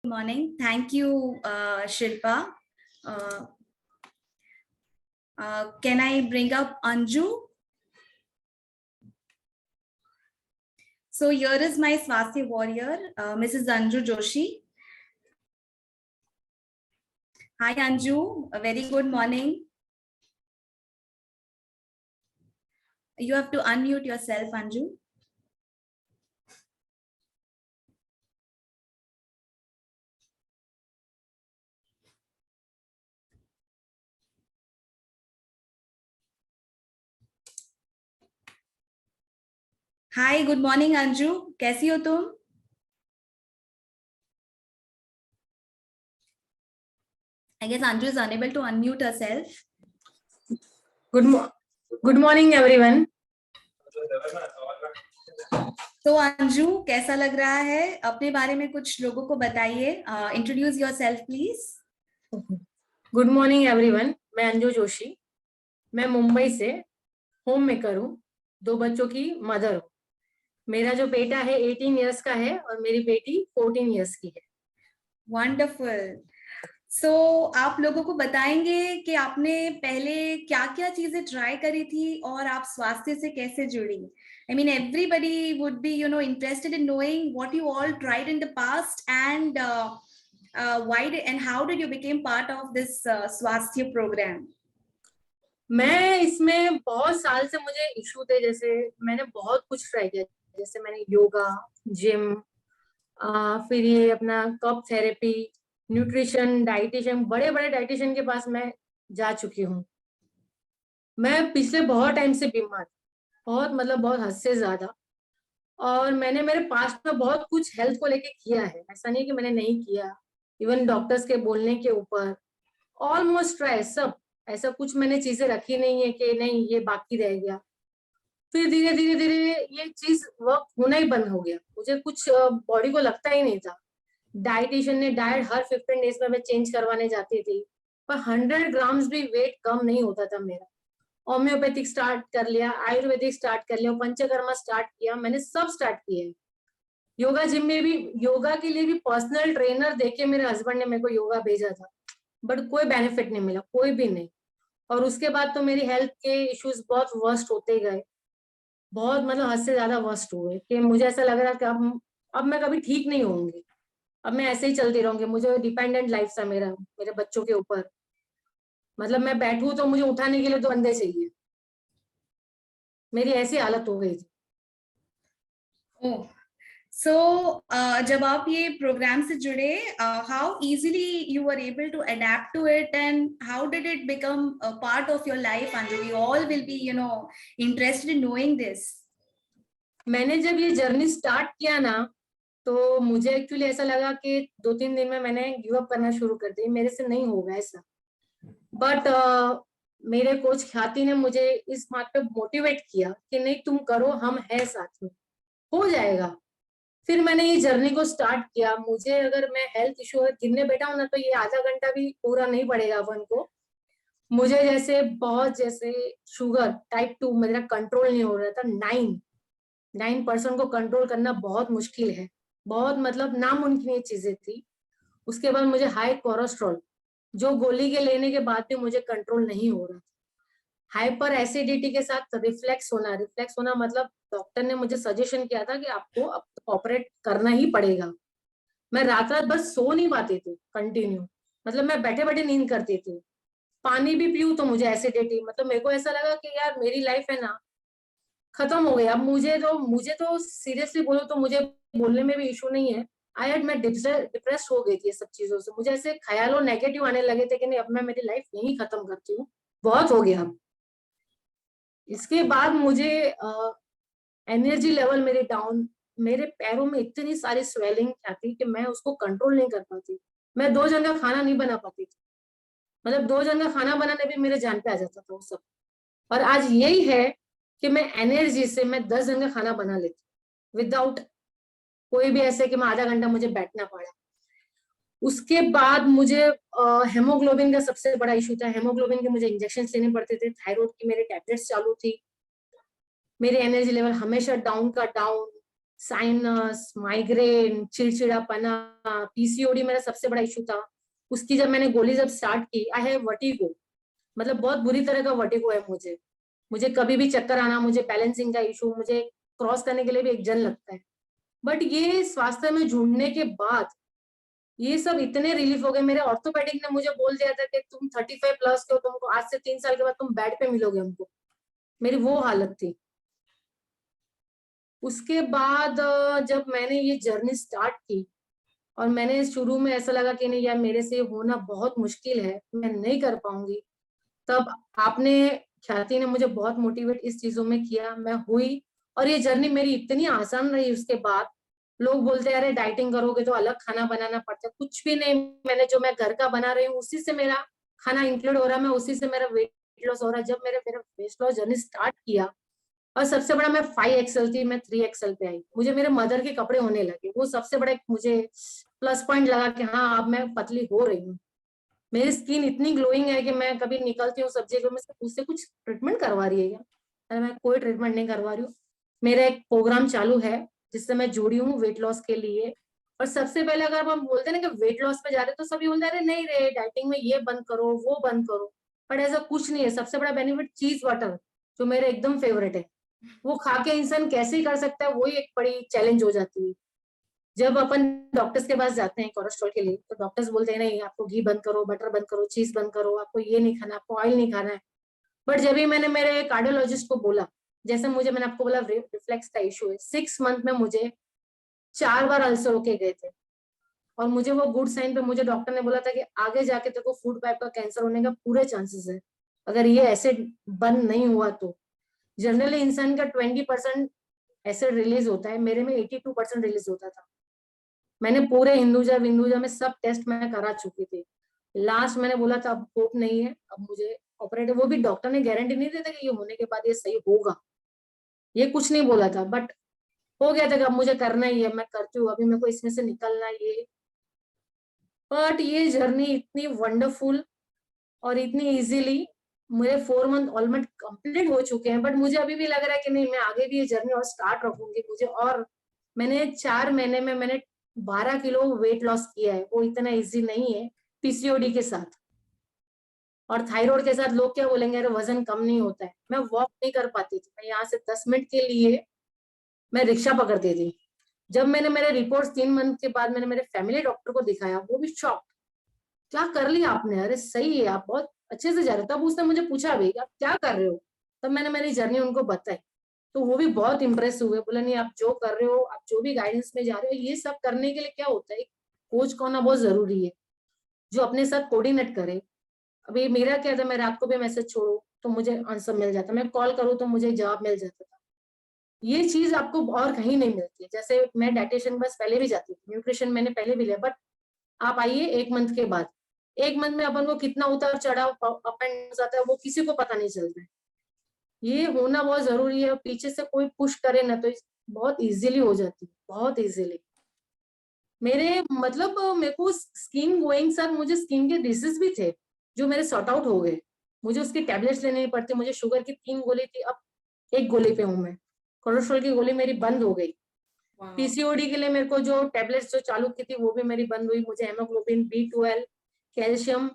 Good morning. Thank you, Shilpa. Uh, can I bring up Anju? So here is my Swasthya warrior, Mrs. Anju Joshi. Hi, Anju. A very good morning. You have to unmute yourself, Anju. Hi, good morning, Anju. कैसी हो तुम? I guess Anju is unable to unmute herself. Good morning, everyone. तो अंजू कैसा लग रहा है? अपने बारे में कुछ लोगों को बताइए. Introduce yourself please. Good morning everyone. मैं अंजू जोशी. मैं मुंबई से होम मेकर हूँ. 2 बच्चों की मदर हूँ. मेरा जो बेटा है 18 इयर्स का है और मेरी बेटी 14 इयर्स की है. वंडरफुल. सो आप लोगों को बताएंगे कि आपने पहले क्या क्या चीजें ट्राई करी थी और आप स्वास्थ्य से कैसे जुड़ी. I mean, everybody would be, interested in knowing what you all tried in the past and why and how did you become part of this Swasthya program. मैं इसमें बहुत साल से मुझे इशू थे. जैसे मैंने बहुत कुछ ट्राई किया. जैसे मैंने योगा, जिम, फिर ये अपना कप थेरेपी, न्यूट्रिशन, डाइटिशियन, बड़े बड़े डाइटिशियन के पास मैं जा चुकी हूँ. मैं पिछले बहुत टाइम से बीमार, बहुत हद से ज्यादा. और मैंने मेरे पास्ट में बहुत कुछ हेल्थ को लेके किया है. ऐसा नहीं कि मैंने नहीं किया. इवन डॉक्टर्स के बोलने के ऊपर ऑलमोस्ट ट्राई सब. ऐसा कुछ मैंने चीजें रखी नहीं है कि नहीं ये बाकी रह गया. फिर धीरे धीरे धीरे ये चीज वर्क होना ही बंद हो गया. मुझे कुछ बॉडी को लगता ही नहीं था. डाइटिशियन ने डाइट हर 15 डेज में मैं चेंज करवाने जाती थी, पर 100 ग्राम्स भी वेट कम नहीं होता था मेरा. होम्योपैथिक स्टार्ट कर लिया, आयुर्वेदिक स्टार्ट कर लिया, पंचकर्मा स्टार्ट किया. मैंने सब स्टार्ट किए हैं. योगा जिम में भी, योगा के लिए भी पर्सनल ट्रेनर देके मेरे हस्बैंड ने मेरे को योगा भेजा था, बट कोई बेनिफिट नहीं मिला, कोई भी नहीं. और उसके बाद तो मेरी हेल्थ के इश्यूज बहुत वर्स्ट होते गए. बहुत हद से ज्यादा वर्स्ट हुए कि मुझे ऐसा लग रहा कि अब मैं कभी ठीक नहीं होंगी. अब मैं ऐसे ही चलती रहूंगी. मुझे डिपेंडेंट लाइफ था मेरा मेरे बच्चों के ऊपर. मैं बैठूं तो मुझे उठाने के लिए 2 बंदे चाहिए. मेरी ऐसी हालत हो गई थी. सो जब आप ये प्रोग्राम से जुड़े, how easily you were able to adapt to it and how did it become a part of your life? Anju, we all will be interested in knowing this. मैंने जब ये जर्नी स्टार्ट किया ना, तो मुझे एक्चुअली ऐसा लगा कि 2-3 दिन में मैंने गिव अप करना शुरू कर दिया. मेरे से नहीं होगा ऐसा. बट मेरे कोच ख्याति ने मुझे इस बात पे मोटिवेट किया कि नहीं तुम करो, हम है साथ में, हो जाएगा. फिर मैंने ये जर्नी को स्टार्ट किया. मुझे अगर मैं हेल्थ इशू गिरने बैठा हूं ना, तो ये आधा घंटा भी पूरा नहीं पड़ेगा अपन को. मुझे जैसे शुगर टाइप 2 मेरा कंट्रोल नहीं हो रहा था. 9% को कंट्रोल करना बहुत मुश्किल है. बहुत नामुमकिन ये चीजें थी. उसके बाद मुझे हाई कोलेस्ट्रॉल, जो गोली के लेने के बाद भी मुझे कंट्रोल नहीं हो रहा था. हाइपर एसिडिटी के साथ रिफ्लेक्स होना डॉक्टर ने मुझे सजेशन किया था कि आपको ऑपरेट करना ही पड़ेगा. मैं रात रात बस सो नहीं पाती थी कंटिन्यू. मैं बैठे बैठे नींद करती थी. पानी भी पीऊं तो मुझे एसिडिटी. मेरे को ऐसा लगा कि यार मेरी लाइफ है ना खत्म हो गई. अब मुझे तो सीरियसली बोलो तो मुझे बोलने में भी इशू नहीं है. मैं डिप्रेस हो गई थी ये सब चीजों से. मुझे ऐसे ख्यालों नेगेटिव आने लगे थे कि नहीं अब मैं मेरी लाइफ यही खत्म करती हूँ, बहुत हो गया. इसके बाद मुझे एनर्जी लेवल मेरे डाउन, मेरे पैरों में इतनी सारी स्वेलिंग आती कि मैं उसको कंट्रोल नहीं कर पाती. मैं 2 जन का खाना नहीं बना पाती थी. 2 जन का खाना बनाने भी मेरे जान पे आ जाता था वो सब. और आज यही है कि मैं एनर्जी से मैं 10 जन का खाना बना लेती विदाउट कोई भी ऐसे कि मैं आधा घंटा मुझे बैठना पड़ा. उसके बाद मुझे हेमोग्लोबिन का सबसे बड़ा इशू था. हेमोग्लोबिन के मुझे इंजेक्शन लेने पड़ते थे. थायराइड की मेरे टैबलेट्स चालू थी. मेरी एनर्जी लेवल हमेशा डाउन का डाउन. साइनस, माइग्रेन, चिड़चिड़ापना, पीसीओडी मेरा सबसे बड़ा इशू था। उसकी जब मैंने गोली जब स्टार्ट की, आई हैव वर्टिगो, मतलब बहुत बुरी तरह का वर्टिगो है मुझे कभी भी चक्कर आना, मुझे बैलेंसिंग का इशू, मुझे क्रॉस करने के लिए भी एक जन लगता है। बट ये स्वास्थ्य में जुड़ने के बाद ये सब इतने रिलीफ हो गए। मेरे ऑर्थोपेडिक ने मुझे बोल दिया था कि तुम 35 प्लस के हो, तुमको आज से 3 साल के बाद तुम बेड पे मिलोगे हमको। मेरी वो हालत थी। उसके बाद जब मैंने ये जर्नी स्टार्ट की और मैंने शुरू में ऐसा लगा कि नहीं यार मेरे से होना बहुत मुश्किल है, मैं नहीं कर पाऊंगी, तब आपने, ख्याति ने मुझे बहुत मोटिवेट इस चीजों में किया, मैं हुई। और ये जर्नी मेरी इतनी आसान रही। उसके बाद लोग बोलते हैं अरे डाइटिंग करोगे तो अलग खाना बनाना पड़ता है, कुछ भी नहीं। मैंने जो मैं घर का बना रही हूँ उसी से मेरा खाना इंक्लूड हो रहा है, मैं उसी से मेरा वेट लॉस हो रहा है। जब मेरा वेट लॉस जर्नी स्टार्ट किया, और सबसे बड़ा, मैं 5XL थी, मैं 3XL पे आई, मुझे मेरे मदर के कपड़े होने लगे। वो सबसे बड़ा एक मुझे प्लस पॉइंट लगा कि हाँ अब मैं पतली हो रही हूँ। मेरी स्किन इतनी ग्लोइंग है कि मैं कभी निकलती हूँ सब्जी को, मैं उससे कुछ ट्रीटमेंट करवा रही है क्या? अरे मैं कोई ट्रीटमेंट नहीं करवा रही हूँ। मेरा एक प्रोग्राम चालू है जिससे मैं जुड़ी हूँ वेट लॉस के लिए। और सबसे पहले अगर हम बोलते हैं ना कि वेट लॉस पे जा रहे हैं, तो सभी बोलते हैं अरे नहीं रे, डाइटिंग में ये बंद करो वो बंद करो, बट ऐसा कुछ नहीं है। सबसे बड़ा बेनिफिट चीज बटर, जो मेरे एकदम फेवरेट है, वो खा के इंसान कैसे कर सकता है, वही एक बड़ी चैलेंज हो जाती है। जब अपन डॉक्टर्स के पास जाते हैं कोलेस्ट्रॉल के लिए, तो डॉक्टर्स बोलते हैं नहीं आपको घी बंद करो, बटर बंद करो, चीज बंद करो, आपको ये नहीं खाना, आपको ऑयल नहीं खाना है। बट जब भी मैंने मेरे कार्डियोलॉजिस्ट को बोला, जैसे मैंने आपको बोला रिफ्लेक्स का इशू है, 6 मंथ में मुझे 4 बार अल्सर होके गए थे। और मुझे वो गुड साइन पे मुझे डॉक्टर ने बोला था कि आगे जाके तेरे को फूड पाइप का कैंसर होने का पूरे चांसेस है, अगर ये एसिड बंद नहीं हुआ तो। जनरली इंसान का 20% एसिड रिलीज होता है, मेरे में 82% रिलीज होता था। मैंने पूरे हिंदुजा विंदुजा में सब टेस्ट मैं करा चुकी थी। लास्ट मैंने बोला था अब होप नहीं है, अब मुझे ऑपरेट, वो भी डॉक्टर ने गारंटी नहीं देता कि ये होने के बाद ये सही होगा, ये कुछ नहीं बोला था, बट हो गया था कि अब मुझे करना ही है, मैं करती हूँ, अभी मेरे को इसमें से निकलना ये। बट ये जर्नी इतनी वंडरफुल और इतनी इजीली, मेरे 4 मंथ ऑलमोस्ट कंप्लीट हो चुके हैं, बट मुझे अभी भी लग रहा है कि नहीं मैं आगे भी ये जर्नी और स्टार्ट रखूंगी मुझे। और मैंने 4 महीने में मैंने 12 किलो वेट लॉस किया है, वो इतना इजी नहीं है पीसीओडी के साथ। और थायराइड के साथ लोग क्या बोलेंगे, अरे वजन कम नहीं होता है। मैं वॉक नहीं कर पाती थी, मैं यहाँ से 10 मिनट के लिए मैं रिक्शा पकड़ती थी। जब मैंने मेरे रिपोर्ट्स 3 मंथ के बाद मैंने मेरे फैमिली डॉक्टर को दिखाया, वो भी शॉक, क्या कर लिया आपने, अरे सही है आप बहुत अच्छे से जा रहे हो। तब उसने मुझे पूछा भी आप क्या कर रहे हो, तब मैंने मेरी जर्नी उनको बताई, तो वो भी बहुत इंप्रेस हुए। बोला नहीं आप जो कर रहे हो, आप जो भी गाइडेंस में जा रहे हो, ये सब करने के लिए क्या होता है, कोच का होना बहुत जरूरी है जो अपने साथ कोऑर्डिनेट करे। अभी मेरा क्या था, मैं रात को भी मैसेज छोड़ू तो मुझे आंसर मिल जाता, मैं कॉल करूँ तो मुझे जवाब मिल जाता था। ये चीज आपको और कहीं नहीं मिलती है। जैसे मैं डाइटिशियन बस पहले भी जाती थी, न्यूट्रिशन मैंने पहले भी लिया, बट आप आइए 1 मंथ के बाद, 1 मंथ में अपन को कितना उतार चढ़ाव अप एंड जाता है वो किसी को पता नहीं चलता है। ये होना बहुत जरूरी है, पीछे से कोई पुश करे ना तो बहुत इजीली हो जाती है, बहुत इजीली। मेरे मतलब मेरे को स्किन गोइंग साथ मुझे स्किन के डिसीज भी थे जो मेरे सॉर्ट आउट हो गए। मुझे उसकी टैबलेट्स लेने नहीं पड़ती, मुझे शुगर की 3 गोली थी, अब 1 गोली पे हूँ मैं। कोलेस्ट्रॉल की गोली मेरी बंद हो गई। पीसीओडी के लिए मेरे को जो टैबलेट्स जो चालू की थी वो भी मेरी बंद हुई। मुझे हेमोग्लोबिन, B12, कैल्शियम,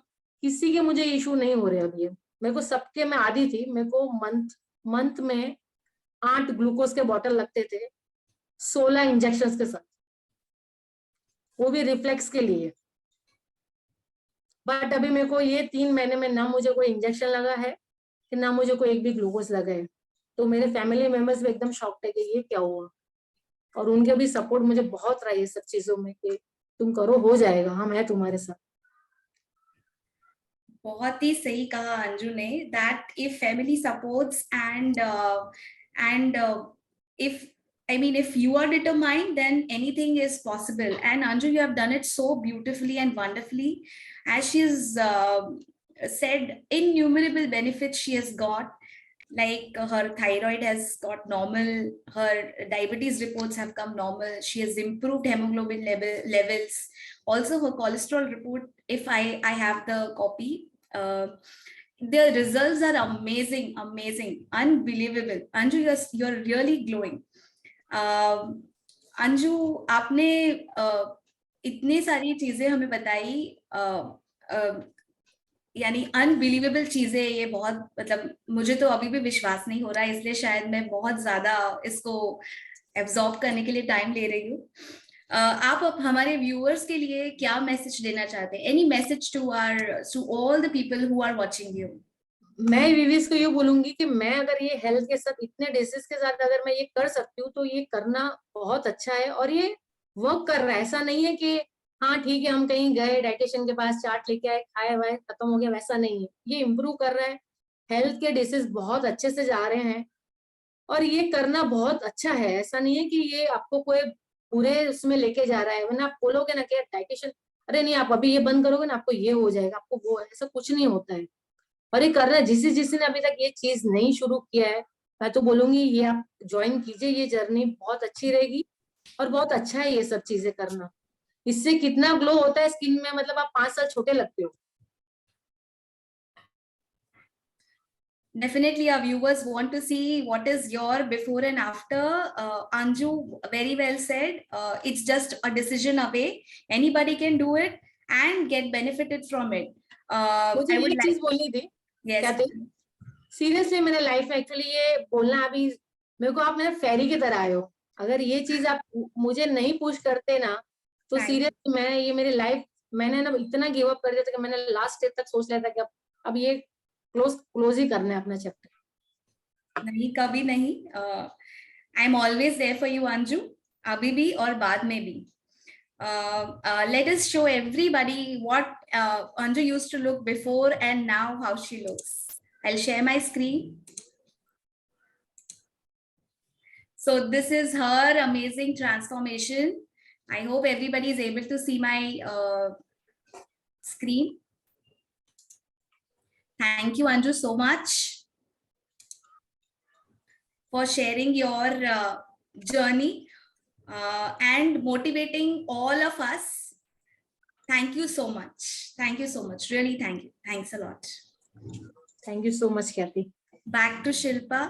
किसी के मुझे इशू नहीं हो रहे अब। ये मेरे को सबके, मैं आदी थी, मेरे को मंथ में 8 ग्लूकोज के बॉटल लगते थे, 16 इंजेक्शन के साथ, वो भी रिफ्लेक्स के लिए। बट अभी मेरे को ये 3 महीने में ना मुझे कोई इंजेक्शन लगा है कि ना मुझे कोई एक भी ग्लूकोज लगा है। तो मेरे फैमिली मेंबर्स भी एकदम शॉक्ड है कि ये क्या हुआ। और उनके भी सपोर्ट मुझे बहुत रहा है सब चीजों में कि तुम करो, हो जाएगा, हम है तुम्हारे साथ। बहुत ही सही कहा अंजू ने, that if family supports and if I mean if you are determined then anything is possible, and Anju you have done it so beautifully and wonderfully. As she's said, innumerable benefits she has got, like her thyroid has got normal, her diabetes reports have come normal, she has improved hemoglobin levels, also her cholesterol report, if I have the copy, uh, the results are amazing, unbelievable. Anju, you're really glowing. um, Anju, आपने इतनी सारी चीजें हमें बताई, यानी unbelievable चीजें, ये बहुत, मतलब मुझे तो अभी भी विश्वास नहीं हो रहा है, इसलिए शायद मैं बहुत ज्यादा इसको एब्जॉर्ब करने के लिए टाइम ले रही हूँ। आप अब हमारे व्यूअर्स के लिए क्या मैसेज देना चाहते हैं? Any message to all the people who are watching you? मैं विविस को ये बोलूंगी कि मैं अगर ये हेल्थ के साथ, इतने डिसीज के साथ अगर मैं ये कर सकती हूँ तो ये करना बहुत अच्छा है, और ये वर्क कर रहा है। ऐसा नहीं है कि हाँ ठीक है हम कहीं गए डाइटिशियन के पास, चार्ट लेके आए, खाए वाए, खत्म हो गया, वैसा नहीं है। ये इम्प्रूव कर रहा है, हेल्थ के डिसीज बहुत अच्छे से जा रहे हैं, और ये करना बहुत अच्छा है। ऐसा नहीं है कि ये आपको कोई पूरे उसमें लेके जा रहा है, वरना आप बोलोगे ना कि डाइटिशियन, अरे नहीं आप अभी ये बंद करोगे ना आपको ये हो जाएगा, आपको वो, ऐसा कुछ नहीं होता है। और ये करना, जिसने अभी तक ये चीज नहीं शुरू किया है, मैं तो बोलूंगी ये आप ज्वाइन कीजिए, ये जर्नी बहुत अच्छी रहेगी, और बहुत अच्छा है ये सब चीजें करना। इससे कितना ग्लो होता है स्किन में, मतलब आप 5 साल छोटे लगते हो। Definitely, our viewers want to see what is your before and after. Anju, very well said. It's just a decision away. Anybody can do it and get benefited from it. मुझे I would ये like, चीज बोलनी थी, क्या yes. थी, seriously मेरे life में actually ये बोलना अभी, मेरे को आप मेरे फेरी की तरह आए हो। अगर ये चीज आप मुझे नहीं पुश करते ना, तो Thank सीरियसली मैं ये मेरी लाइफ, मैंने ना इतना गिव अप कर दिया था कि मैंने लास्ट स्टेज तक सोच लिया था कि अब ये क्लोज ही करना है अपना चैप्टर। नहीं, कभी नहीं। I am always there for you Anju, अभी भी और बाद में भी। Let us show everybody what Anju used to look before and now how she looks. I'll share my screen. So this is her amazing transformation. I hope everybody is able to see my screen. Thank you, Anju, so much for sharing your journey and motivating all of us. Thank you so much. Thank you so much. Really, thank you. Thanks a lot. Thank you so much ख्याति। Back to Shilpa.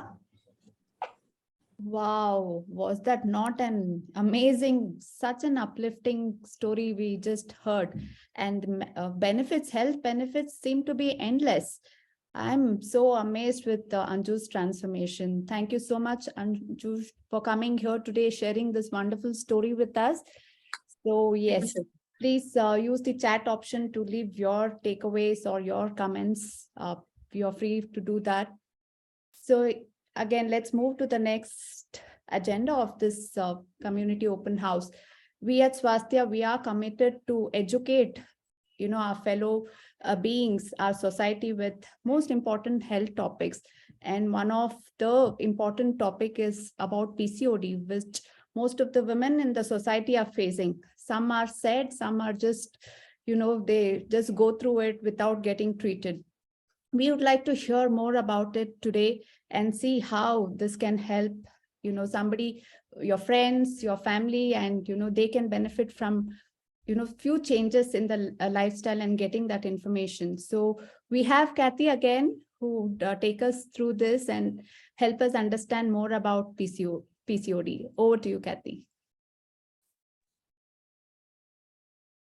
Wow, was that not an amazing, such an uplifting story we just heard? And benefits, health benefits seem to be endless. I'm so amazed with Anju's transformation. Thank you so much, Anju, for coming here today, sharing this wonderful story with us. So yes, please use the chat option to leave your takeaways or your comments. You're free to do that. So again, let's move to the next agenda of this community open house. We at Swasthya, we are committed to educate, our fellow beings, our society with most important health topics. And one of the important topic is about PCOD, which most of the women in the society are facing. Some are sad, some are just, they just go through it without getting treated. We would like to hear more about it today and see how this can help, somebody, your friends, your family, and, they can benefit from, few changes in the lifestyle and getting that information. So we have Kathy again, who would take us through this and help us understand more about PCOD. Over to you, Kathy.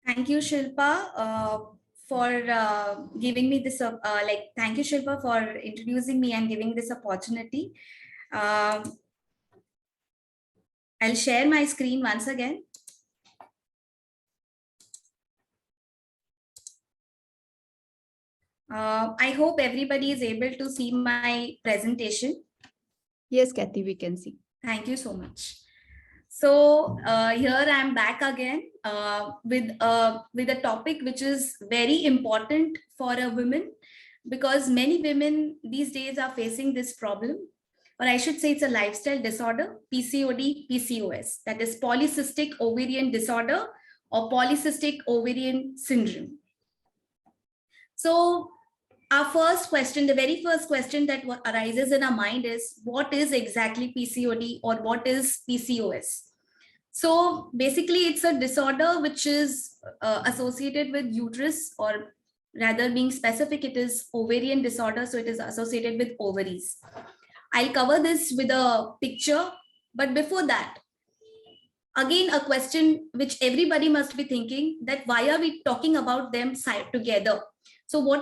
Thank you, Shilpa, for giving me this, thank you, Shilpa, for introducing me and giving this opportunity. I'll share my screen once again. I hope everybody is able to see my presentation. Yes, Kathy, we can see. Thank you so much. So here I am back again with a topic which is very important for a woman, because many women these days are facing this problem, or I should say it's a lifestyle disorder, PCOD, PCOS, that is polycystic ovarian disorder or polycystic ovarian syndrome. So our first question, the very first question that arises in our mind is, what is exactly PCOD or what is PCOS? So basically it's a disorder which is associated with uterus, or rather being specific, it is ovarian disorder. So it is associated with ovaries. I'll cover this with a picture, but before that, again, a question which everybody must be thinking, that why are we talking about them side together? So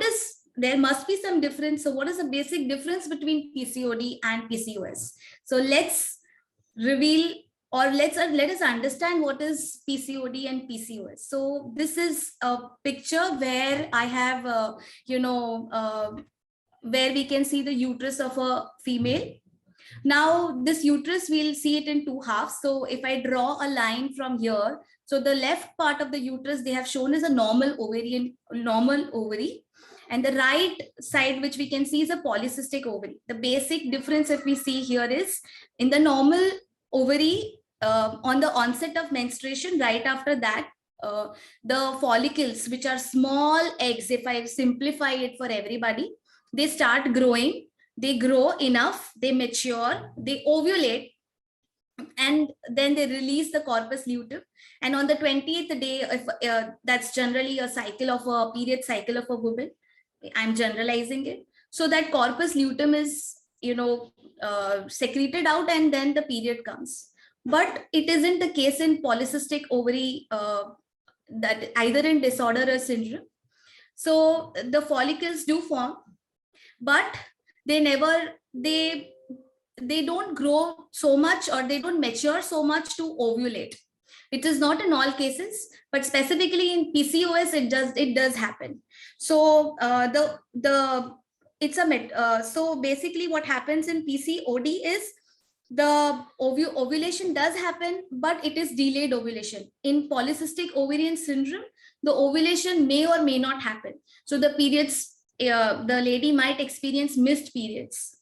there must be some difference. So what is the basic difference between PCOD and PCOS? So let's reveal, or let us understand what is PCOD and PCOS. So this is a picture where I have, where we can see the uterus of a female. Now this uterus, we'll see it in two halves. So if I draw a line from here, so the left part of the uterus they have shown is a normal ovary, and the right side which we can see is a polycystic ovary. The basic difference that we see here is, in the normal ovary, on the onset of menstruation, right after that, the follicles, which are small eggs, if I simplify it for everybody, they start growing. They grow enough, they mature, they ovulate, and then they release the corpus luteum. And on the 20th day, if that's generally a cycle of a period cycle of a woman, I'm generalizing it. So that corpus luteum is, secreted out, and then the period comes. But it isn't the case in polycystic ovary, that either in disorder or syndrome. So the follicles do form, but they don't grow so much, or they don't mature so much to ovulate. It is not in all cases, but specifically in PCOS, it does happen. So so basically what happens in PCOD is, the ovulation does happen, but it is delayed ovulation. In polycystic ovarian syndrome, the ovulation may or may not happen. So the periods, the lady might experience missed periods.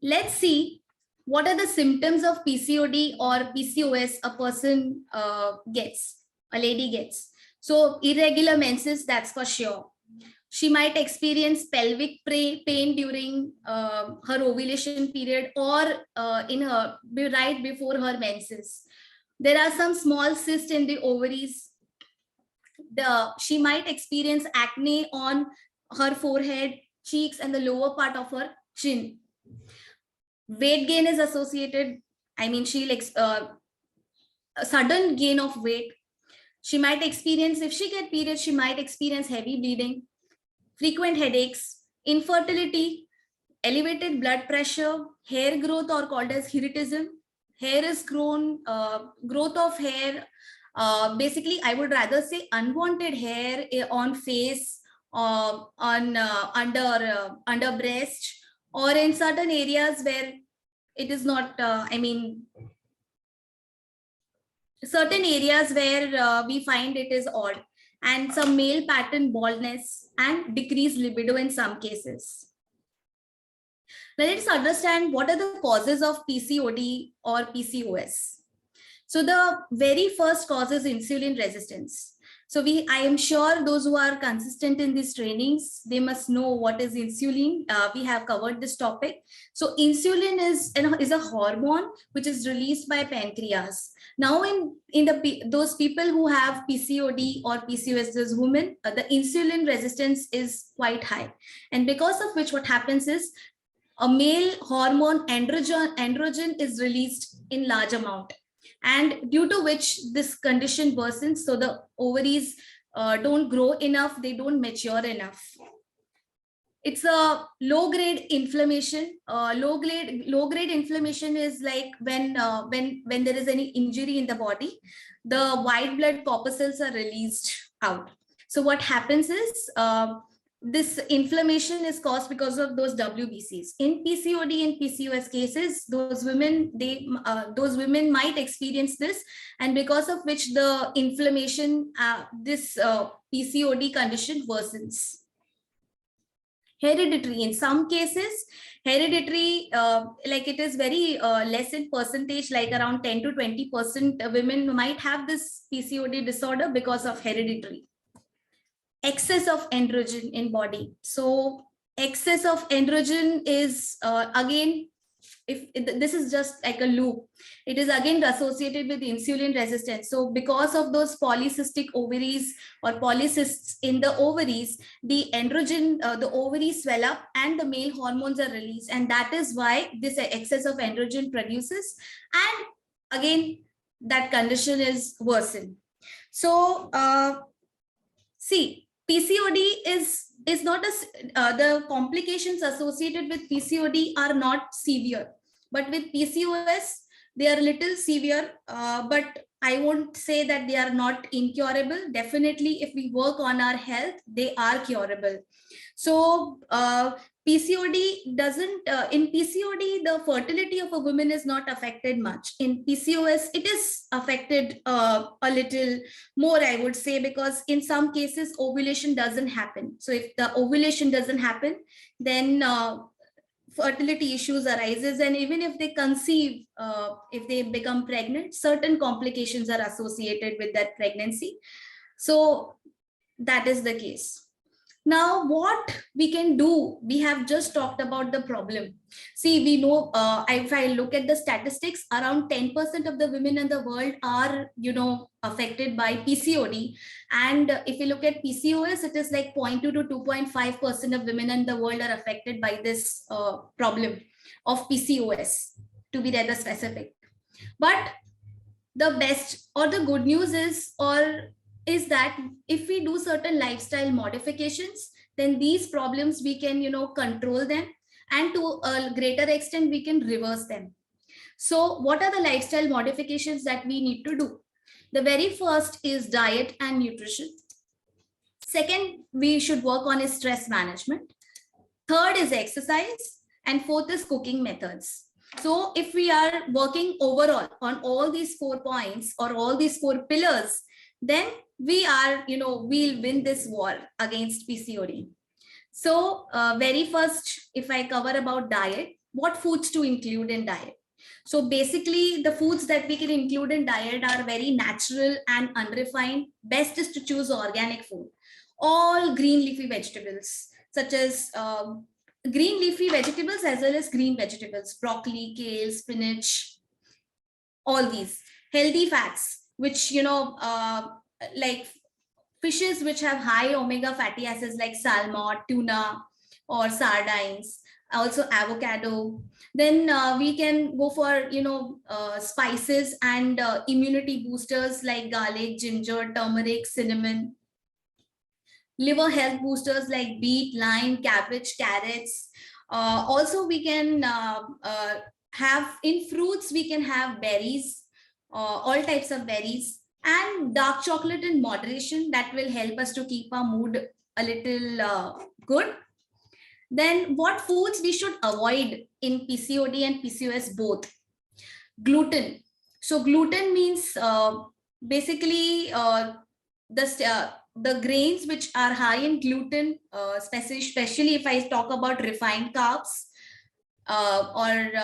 Let's see what are the symptoms of PCOD or PCOS a lady gets. So irregular menses, that's for sure. She might experience pelvic pain during her ovulation period, or right before her menses. There are some small cysts in the ovaries. She might experience acne on her forehead, cheeks, and the lower part of her chin. Weight gain is associated. I mean, a sudden gain of weight. She might experience, if she gets periods, she might experience heavy bleeding, frequent headaches, infertility, elevated blood pressure, hair growth, or called as hirsutism. Hair is grown, growth of hair. Basically, I would rather say unwanted hair on face, on under breast, or in certain areas where it is not, certain areas where we find it is odd, and some male pattern baldness and decreased libido in some cases. Now let's understand what are the causes of PCOD or PCOS. So the very first cause is insulin resistance. So I am sure those who are consistent in these trainings, they must know what is insulin. We have covered this topic. So insulin is a hormone which is released by pancreas. Now those people who have PCOD or PCOS, those women, the insulin resistance is quite high. And because of which what happens is, a male hormone androgen is released in large amount. And due to which this condition worsens, so the ovaries don't grow enough, they don't mature enough. It's a low-grade inflammation. Low-grade inflammation is like when there is any injury in the body, the white blood corpuscles are released out. So what happens is, this inflammation is caused because of those WBCs. In PCOD and PCOS cases, those women might experience this, and because of which the inflammation, this PCOD condition worsens. Hereditary, in some cases, hereditary, like it is very less in percentage, like around 10 to 20% women might have this PCOD disorder because of hereditary. Excess of androgen in body. So excess of androgen is again, if this is just like a loop, it is again associated with insulin resistance. So because of those polycystic ovaries or polycysts in the ovaries, the androgen, the ovaries swell up and the male hormones are released, and that is why this excess of androgen produces. And again, that condition is worsened. So see, PCOD is not the complications associated with PCOD are not severe, but with PCOS they are a little severe, but I won't say that they are not incurable. Definitely, if we work on our health, they are curable. So PCOD doesn't, in PCOD, the fertility of a woman is not affected much. In PCOS, it is affected a little more, I would say, because in some cases, ovulation doesn't happen. So if the ovulation doesn't happen, then fertility issues arises, and even if they conceive, if they become pregnant, certain complications are associated with that pregnancy. So that is the case. Now, what we can do, we have just talked about the problem. See, we know, if I look at the statistics, around 10% of the women in the world are, affected by PCOD. And if you look at PCOS, it is like 0.2 to 2.5% of women in the world are affected by this problem of PCOS, to be rather specific. But the best or the good news is that if we do certain lifestyle modifications, then these problems we can, control them, and to a greater extent, we can reverse them. So what are the lifestyle modifications that we need to do? The very first is diet and nutrition. Second, we should work on is stress management. Third is exercise. And fourth is cooking methods. So if we are working overall on all these 4 points or all these 4 pillars, then we are, we'll win this war against PCOD. So very first, if I cover about diet, what foods to include in diet? So basically the foods that we can include in diet are very natural and unrefined. Best is to choose organic food. All green leafy vegetables, such as green leafy vegetables as well as green vegetables, broccoli, kale, spinach, all these. Healthy fats, which, like fishes which have high omega fatty acids like salmon, tuna, or sardines, also avocado. Then we can go for, spices and immunity boosters like garlic, ginger, turmeric, cinnamon. Liver health boosters like beet, lime, cabbage, carrots. Also, we can have in fruits, we can have berries, all types of berries, and dark chocolate in moderation. That will help us to keep our mood a little good. Then what foods we should avoid in PCOD and PCOS both? Gluten. So gluten means basically the grains which are high in gluten, especially if I talk about refined carbs, I'm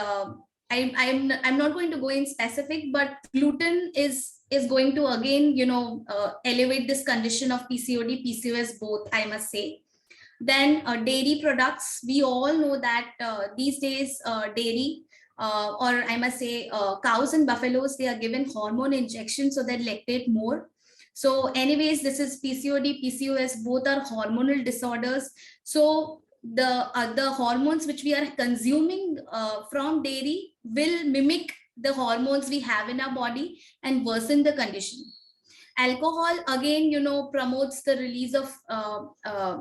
not going to go in specific, but gluten is going to again, elevate this condition of PCOD, PCOS both, I must say. Then dairy products, we all know that these days dairy, or I must say cows and buffaloes, they are given hormone injections so they lactate more. So anyways, this is PCOD, PCOS, both are hormonal disorders. So the hormones which we are consuming from dairy will mimic the hormones we have in our body and worsen the condition. Alcohol, again, promotes the release of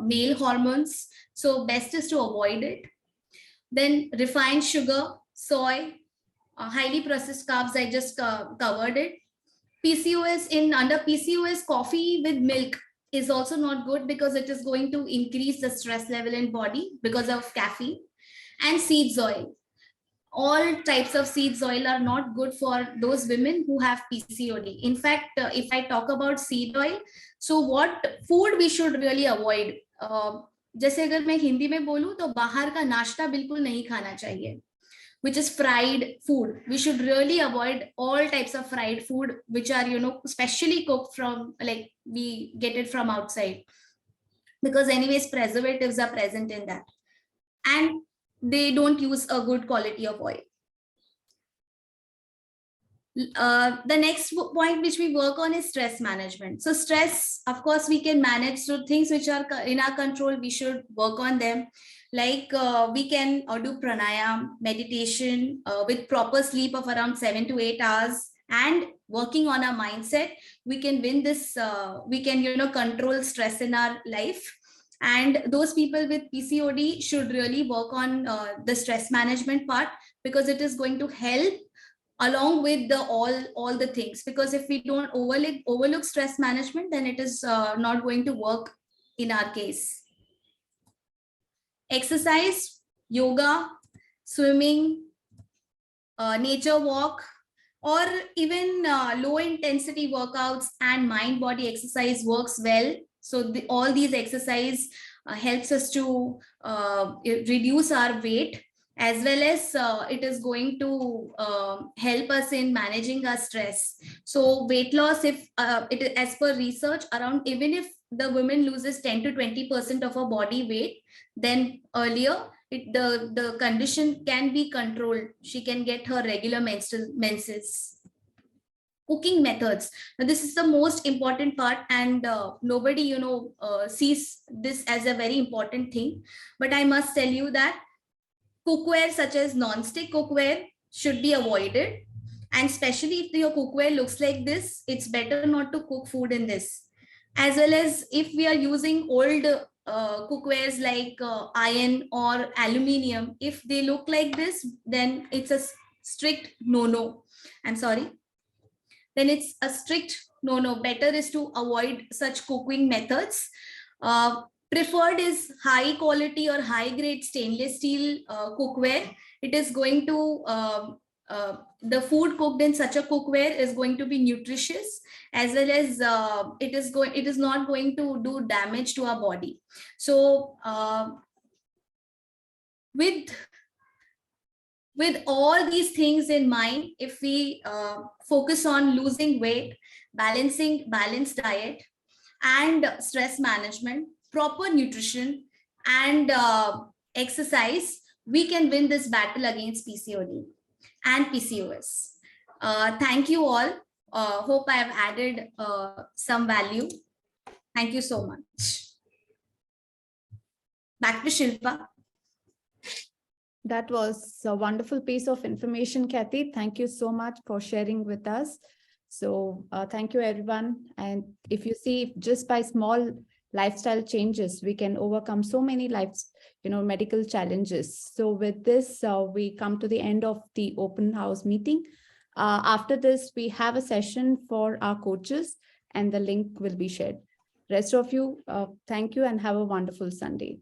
male hormones. So best is to avoid it. Then refined sugar, soy, highly processed carbs, I just covered it. PCOS, under PCOS, coffee with milk is also not good because it is going to increase the stress level in body because of caffeine. And seeds oil. All types of seeds oil are not good for those women who have PCOD. In fact, if I talk about seed oil, so what food we should really avoid? जैसे अगर मैं हिंदी में बोलूं तो बाहर का नाश्ता बिल्कुल नहीं खाना चाहिए, which is fried food. We should really avoid all types of fried food, which are, specially cooked from, like we get it from outside, because anyways, preservatives are present in that. And they don't use a good quality of oil. The next point which we work on is stress management. So stress, of course, we can manage through things which are in our control. We should work on them. Like we can do pranayam, meditation with proper sleep of around 7 to 8 hours, and working on our mindset, we can win this, we can, control stress in our life. And those people with PCOD should really work on the stress management part, because it is going to help along with the all the things. Because if we don't overlook stress management, then it is not going to work in our case. Exercise, yoga, swimming, nature walk, or even low intensity workouts and mind body exercise works well. So all these exercise helps us to reduce our weight, as well as it is going to help us in managing our stress. So weight loss, if it, as per research, around, even if the woman loses 10 to 20% of her body weight, then earlier the condition can be controlled. She can get her regular menses. Cooking methods. Now, this is the most important part, and nobody, sees this as a very important thing. But I must tell you that cookware such as non-stick cookware should be avoided. And especially if your cookware looks like this, it's better not to cook food in this. As well as if we are using old cookwares like iron or aluminium, if they look like this, then it's a strict no-no. I'm sorry. Then it's a strict no-no. Better is to avoid such cooking methods. Preferred is high quality or high grade stainless steel cookware. It is going to, the food cooked in such a cookware is going to be nutritious, as well as it is not going to do damage to our body. So with all these things in mind, if we focus on losing weight, balanced diet, and stress management, proper nutrition, and exercise, we can win this battle against PCOD and PCOS. Thank you all. Hope I have added some value. Thank you so much. Back to Shilpa. That was a wonderful piece of information, Kathy. Thank you so much for sharing with us. So thank you, everyone. And if you see, just by small lifestyle changes, we can overcome so many medical challenges. So with this, we come to the end of the open house meeting. After this, we have a session for our coaches, and the link will be shared. Rest of you, thank you and have a wonderful Sunday.